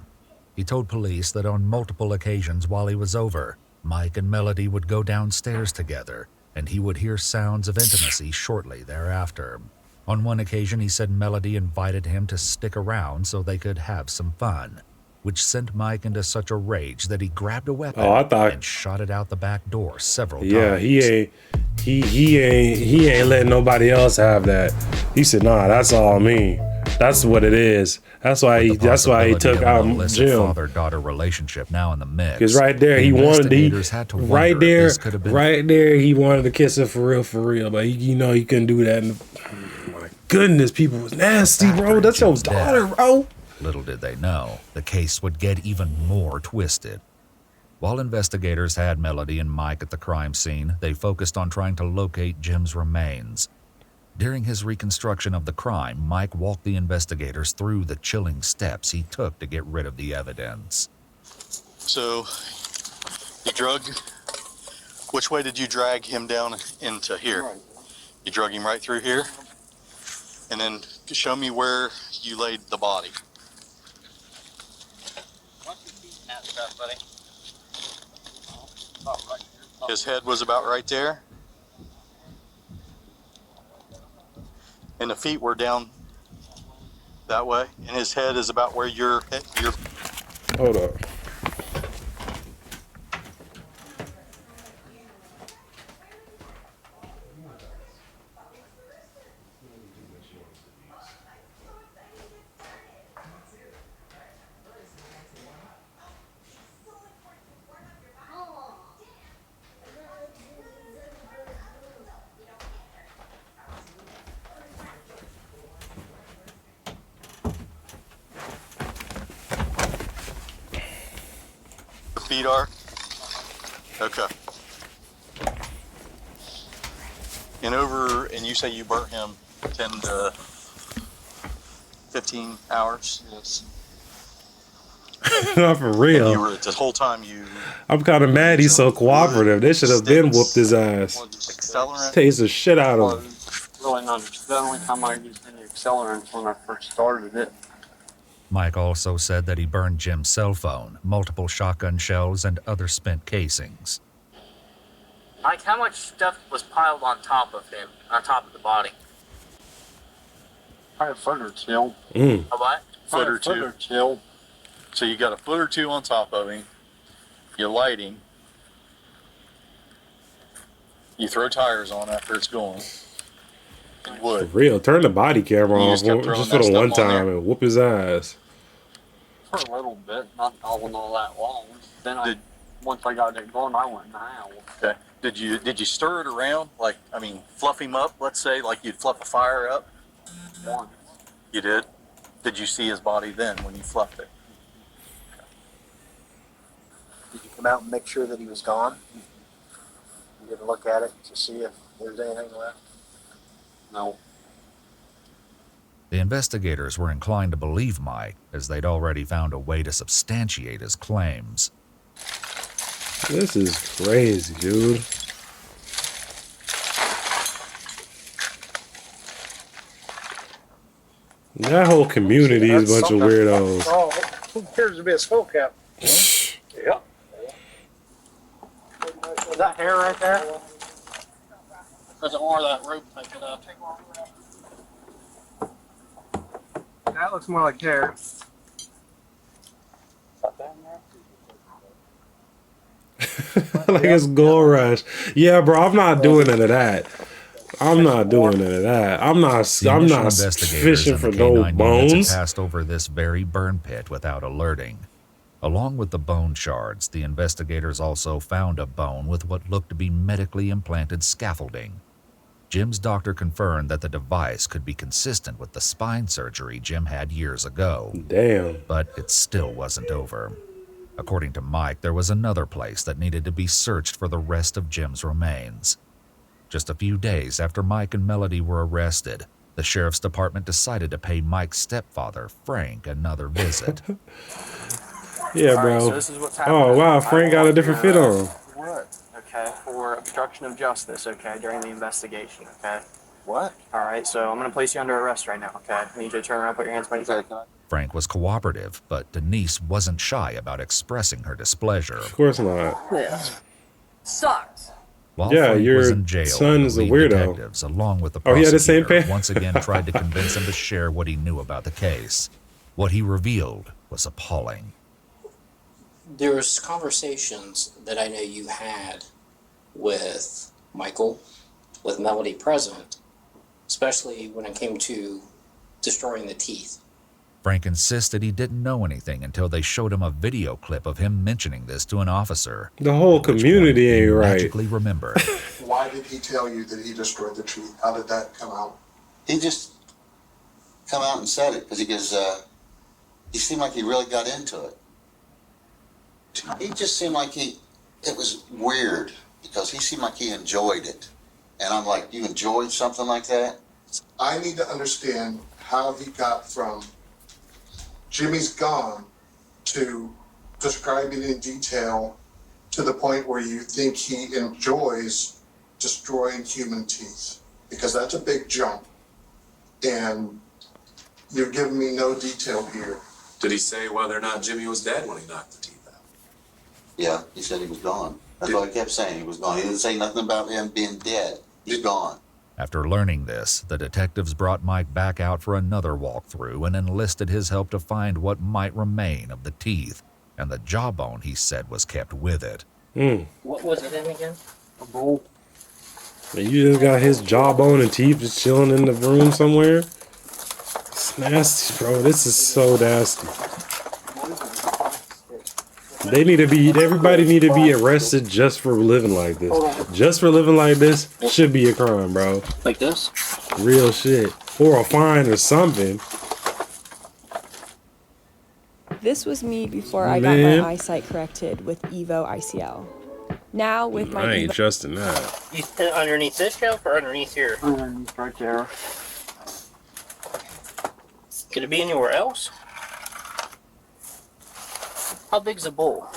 He told police that on multiple occasions while he was over, Mike and Melody would go downstairs together, and he would hear sounds of intimacy shortly thereafter. On one occasion, he said Melody invited him to stick around so they could have some fun, which sent Mike into such a rage that he grabbed a weapon and shot it out the back door several times. Yeah, he ain't letting nobody else have that. He said, "Nah, that's all me. That's what it is." That's why he took out Jim. Father-daughter relationship now in the mix. Because right there, he wanted he wanted to kiss her for real. But he couldn't do that. And, oh my goodness, people was nasty, bro. That's your daughter, bro. Little did they know, the case would get even more twisted. While investigators had Melody and Mike at the crime scene, they focused on trying to locate Jim's remains. During his reconstruction of the crime, Mike walked the investigators through the chilling steps he took to get rid of the evidence. So, which way did you drag him down into here? Right. You drug him right through here? And then show me where you laid the body. His head was about right there. And the feet were down that way. And his head is about where your Hold up. feet are? Okay. And you say you burnt him 10 to 15 hours? Yes. Not for real. And you were, the whole time I'm kind of mad he's so cooperative. They should have been whooped his ass. accelerant? Taste the shit out of him. Really not. The only time I used any accelerants when I first started it. Mike also said that he burned Jim's cell phone, multiple shotgun shells, and other spent casings. Mike, how much stuff was piled on top of him, on top of the body? Probably a foot or two. A what? Foot or Foot or two. So you got a foot or two on top of him. You're lighting. You throw tires on after it's going. You would. For real. Turn the body camera You off just kept throwing just for that the one stuff on time there? and whoop his ass. For a little bit, not all that long. Then once I got it going, I went in the house. Okay. Did you stir it around? Like, I mean, fluff him up, let's say, like you'd fluff a fire up? Once. You did? Did you see his body then when you fluffed it? Did you come out and make sure that he was gone? You didn't look at it to see if there's anything left? No. The investigators were inclined to believe Mike, as they'd already found a way to substantiate his claims. This is crazy, dude. That whole community is a bunch of weirdos. Oh, who appears to be a skull cap? Yep. Is that hair right there? There's more of that rope taken up. That looks more like hair. Like it's Gold Rush. Yeah, bro, I'm not doing none of that. I'm not doing none of that. I'm not fishing for no bones. Passed over this very burn pit without alerting. Along with the bone shards, the investigators also found a bone with what looked to be medically implanted scaffolding. Jim's doctor confirmed that the device could be consistent with the spine surgery Jim had years ago. Damn. But it still wasn't over. According to Mike, there was another place that needed to be searched for the rest of Jim's remains. Just a few days after Mike and Melody were arrested, the sheriff's department decided to pay Mike's stepfather, Frank, another visit. Yeah, bro. Right, so this is what's happening. Oh, wow, Frank got a different fit on. What? Okay, for obstruction of justice, okay, during the investigation, okay? What? Alright, so I'm going to place you under arrest right now, okay? I need you to turn around, put your hands behind your back. Frank was cooperative, but Denise wasn't shy about expressing her displeasure. Of course not. This sucks. While Yeah, Frank your was in jail, son's the a lead weirdo. detectives, along with the Oh, he prosecutor, had the same pants? once again tried to convince him to share what he knew about the case. What he revealed was appalling. There was conversations that I know you had with Michael, with Melody present, especially when it came to destroying the teeth. Frank insisted he didn't know anything until they showed him a video clip of him mentioning this to an officer. The whole community ain't right. Magically remembered. Why did he tell you that he destroyed the tree? How did that come out? He just come out and said it because he seemed like he really got into it. He just seemed like it was weird because he seemed like he enjoyed it. And I'm like, you enjoyed something like that? I need to understand how he got from Jimmy's gone to describing in detail to the point where you think he enjoys destroying human teeth, because that's a big jump. And you've given me no detail here. Did he say whether or not Jimmy was dead when he knocked the teeth out? Yeah, he said he was gone. That's what I kept saying. He was gone. He didn't say nothing about him being dead. He's gone. After learning this, the detectives brought Mike back out for another walkthrough and enlisted his help to find what might remain of the teeth and the jawbone he said was kept with it. What was it in again? A bowl. And you just got his jawbone and teeth just chilling in the room somewhere? It's nasty, bro. This is so nasty. Everybody need to be arrested just for living like this. Just for living like this should be a crime, bro. Like this? Real shit. Or a fine or something. This was me before I got my eyesight corrected with Evo ICL. Now with my I ain't trusting that. You sit underneath this shelf or underneath here? Underneath right there. Could it be anywhere else? How big's the bowl?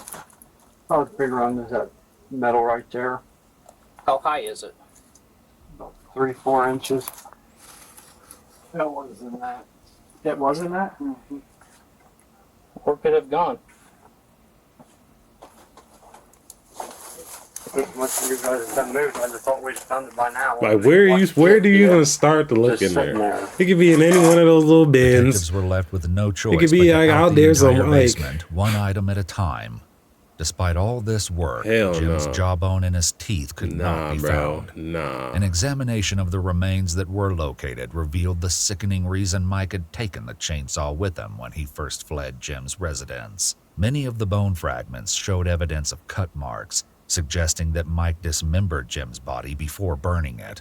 I was bigger on that metal right there. How high is it? About 3-4 inches. That wasn't that. It wasn't that? Mm-hmm. Where could it have gone? Once you guys have done moved, I just thought we'd found it by now. Like, where do you even start to look in there? It could be in any one of those little bins. Detectives were left with no choice. It could be like out there somewhere, like basement, one item at a time. Despite all this work, Jim's jawbone and his teeth could not be found. An examination of the remains that were located revealed the sickening reason Mike had taken the chainsaw with him when he first fled Jim's residence. Many of the bone fragments showed evidence of cut marks, suggesting that Mike dismembered Jim's body before burning it.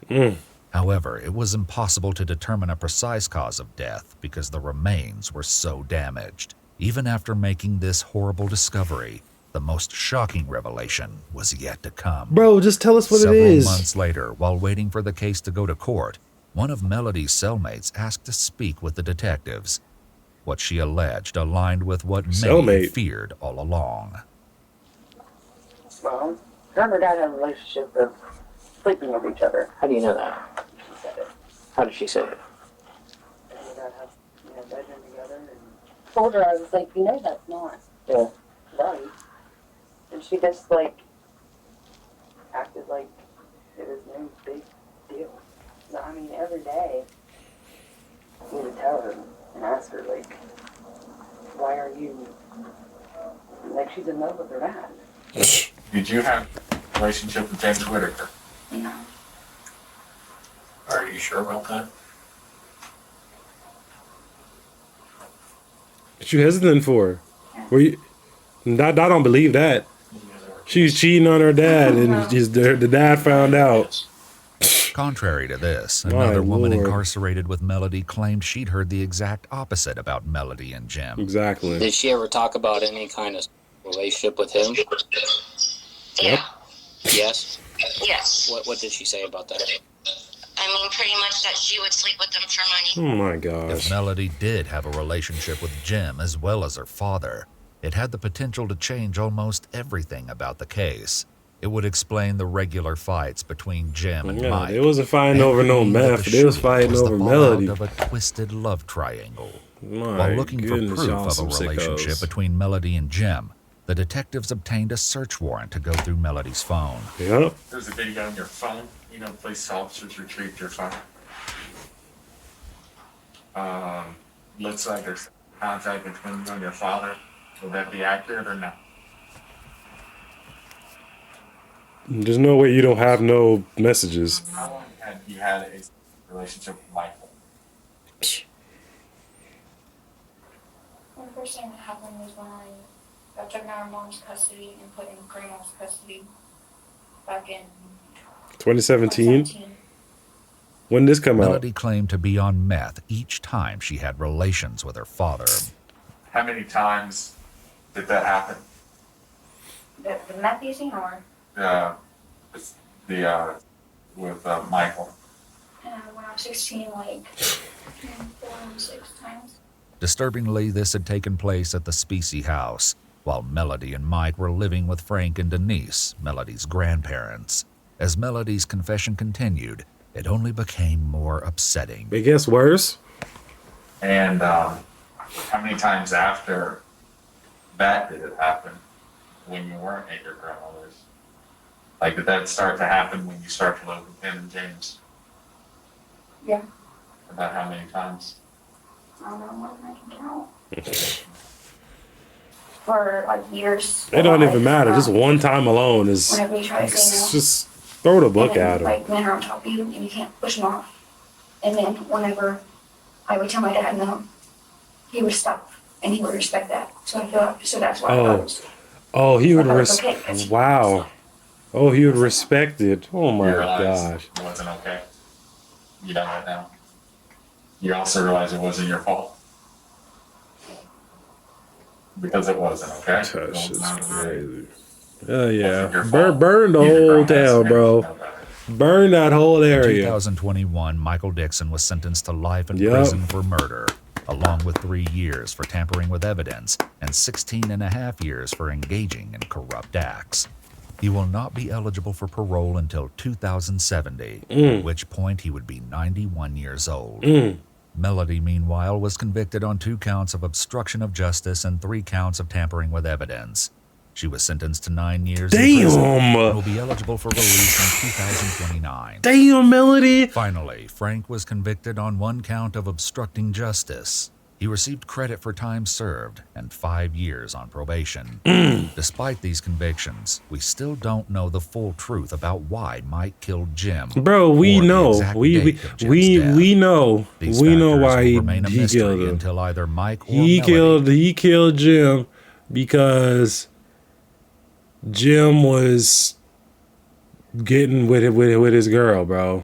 However, it was impossible to determine a precise cause of death because the remains were so damaged. Even after making this horrible discovery, the most shocking revelation was yet to come. Bro, just tell us what it is. Several months later, while waiting for the case to go to court, one of Melody's cellmates asked to speak with the detectives. What she alleged aligned with what many had feared all along. Well, her and her dad had a relationship of sleeping with each other. How do you know that? She said it. How did she say it? Her and her dad had a bedroom together, and told her, I was like, you know that's not right. And she just like acted like it was no big deal. So, I mean, every day we would tell her and ask her, like, why are you, like, she's in love with her dad. Did you have a relationship with James Whitaker? No. Are you sure about that? What you hesitant for? Were you? I don't believe that. She was cheating on her dad, and the dad found out. Contrary to this, another woman incarcerated with Melody claimed she'd heard the exact opposite about Melody and Jim. Exactly. Did she ever talk about any kind of relationship with him? Yeah. Yes? Yes. What did she say about that? I mean, pretty much that she would sleep with them for money. Oh my gosh. If Melody did have a relationship with Jim as well as her father, it had the potential to change almost everything about the case. It would explain the regular fights between Jim and Mike. They wasn't fighting over no meth. They was fighting over Melody. Of a twisted love triangle. My While looking for goodness, proof y'all of a some relationship sickos. between Melody and Jim, the detectives obtained a search warrant to go through Melody's phone. Yep. There's a video on your phone. You know, police officers retrieved your phone. Looks like there's contact between you and your father. Will that be accurate or not? There's no way you don't have no messages. How long had you had a relationship with Michael? The first thing that happened was when I got taken out of mom's custody and put in grandma's custody back in 2017? When did this come out? Melody claimed to be on meth each time she had relations with her father. How many times did that happen? The meth using or? It's with Michael. When I was 16, like 4 and 6 times. Disturbingly, this had taken place at the Specie house, while Melody and Mike were living with Frank and Denise, Melody's grandparents. As Melody's confession continued, it only became more upsetting. It gets worse. And how many times after that did it happen when you weren't at your grandmother's? Like, did that start to happen when you started to live with him and James? Yeah. About how many times? I don't know more than I can count. For like years. It don't even matter. Just one time alone is. Whenever you try to say no. Just throw the book and then, at him. Like men are on top of you and you can't push them off. And then whenever I would tell my dad no, he would stop and he would respect that. So I feel like, so that's why I thought it was. Oh, he would okay, wow. Oh, he would respect it. Oh my gosh. It wasn't okay. You know that now. You also realize it wasn't your fault. Because it wasn't, okay? That's just crazy. Yeah. Burn the whole town, bro. Burn that whole area. In 2021, Michael Dixon was sentenced to life in prison for murder, along with 3 years for tampering with evidence and 16 and a half years for engaging in corrupt acts. He will not be eligible for parole until 2070, at which point he would be 91 years old. Melody, meanwhile, was convicted on 2 counts of obstruction of justice and 3 counts of tampering with evidence. She was sentenced to 9 years in prison and will be eligible for release in 2029. Damn, Melody! Finally, Frank was convicted on 1 count of obstructing justice. He received credit for time served and 5 years on probation. Despite these convictions, we still don't know the full truth about why Mike killed Jim. Bro, we know. We know. These we know factors why will remain a he mystery killed him. until either Mike or He Melody. killed Jim because Jim was getting with his girl, bro.